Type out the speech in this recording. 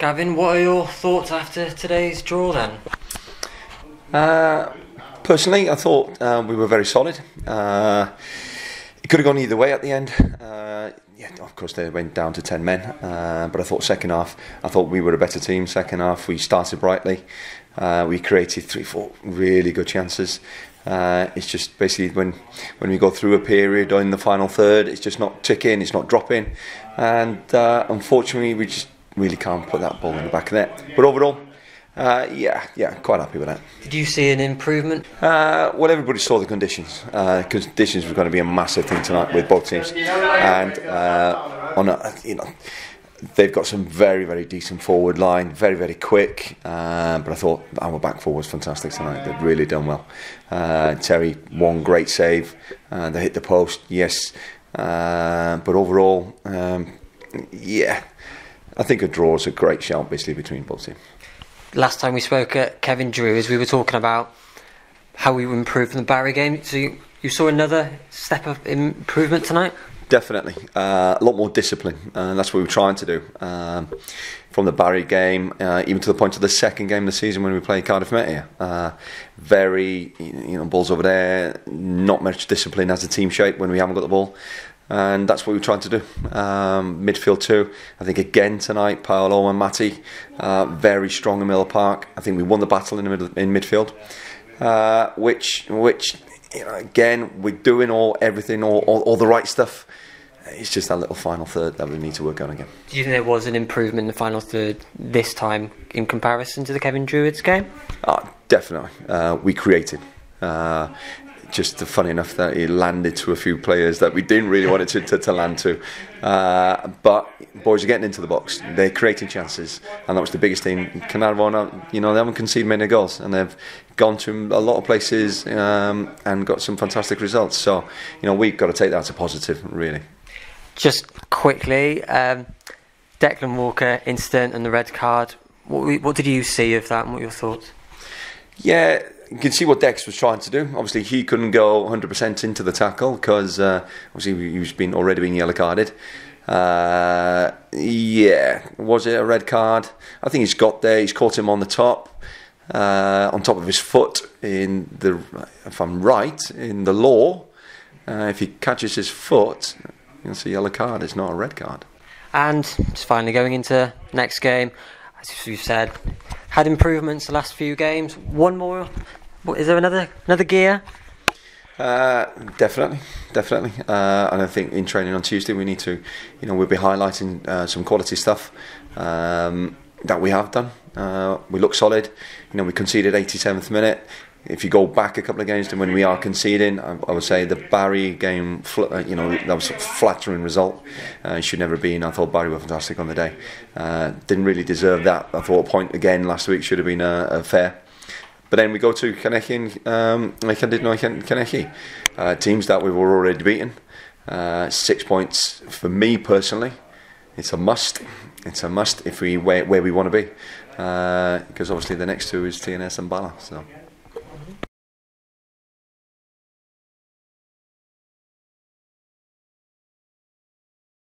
Gavin, what are your thoughts after today's draw then? Personally, I thought we were very solid. It could have gone either way at the end. Of course, they went down to 10 men. But I thought second half, we were a better team. Second half, we started brightly. We created 3-4 really good chances. It's just basically when we go through a period in the final third, it's just not ticking, it's not dropping. And unfortunately, we just really can't put that ball in the back of net. But overall, quite happy with that. Did you see an improvement? Well, everybody saw the conditions. Conditions were going to be a massive thing tonight with both teams, and they've got some very, very decent forward line, very, very quick. But I thought our back four was fantastic tonight. They've really done well. Terry, one great save. They hit the post, yes. But overall, I think a draw is a great shout, basically, between both teams. Last time we spoke at Kevin Drew's, we were talking about how we improved in the Barry game. So you saw another step of improvement tonight? Definitely. A lot more discipline. That's what we were trying to do. From the Barry game, even to the point of the second game of the season when we played Caernarfon here. Very, balls over there, not much discipline as a team shape when we haven't got the ball. And that's what we're trying to do. Midfield too. I think again tonight, Paolo and Matty, very strong in Miller Park. I think we won the battle in midfield, which again we're doing all the right stuff. It's just that little final third that we need to work on again. Do you think there was an improvement in the final third this time in comparison to the Kevin Druids game? Definitely. We created. Just funny enough that it landed to a few players that we didn't really want it to land to. But boys are getting into the box. They're creating chances, and that was the biggest thing. Caernarfon, they haven't conceded many goals, and they've gone to a lot of places and got some fantastic results. So, we've got to take that as a positive, really. Just quickly, Declan Walker incident and the red card. What did you see of that, and what were your thoughts? Yeah. You can see what Dex was trying to do. Obviously, he couldn't go 100% into the tackle because obviously he was already being yellow carded. Was it a red card? I think he's got there. He's caught him on the top, on top of his foot. If I'm right, in the law, if he catches his foot, it's a yellow card. It's not a red card. And just finally going into next game, as you've said, had improvements the last few games. One more. Is there another gear? Definitely. And I think in training on Tuesday we need to, we'll be highlighting some quality stuff that we have done. We look solid. We conceded 87th minute. If you go back a couple of games to when we are conceding, I would say the Barry game, that was a flattering result. It should never have been. I thought Barry were fantastic on the day. Didn't really deserve that. I thought a point again last week should have been a fair. But then we go to Caernarfon, teams that we were already beaten. 6 points for me personally. It's a must. It's a must if we where we want to be. Because obviously the next two is TNS and Bala. So.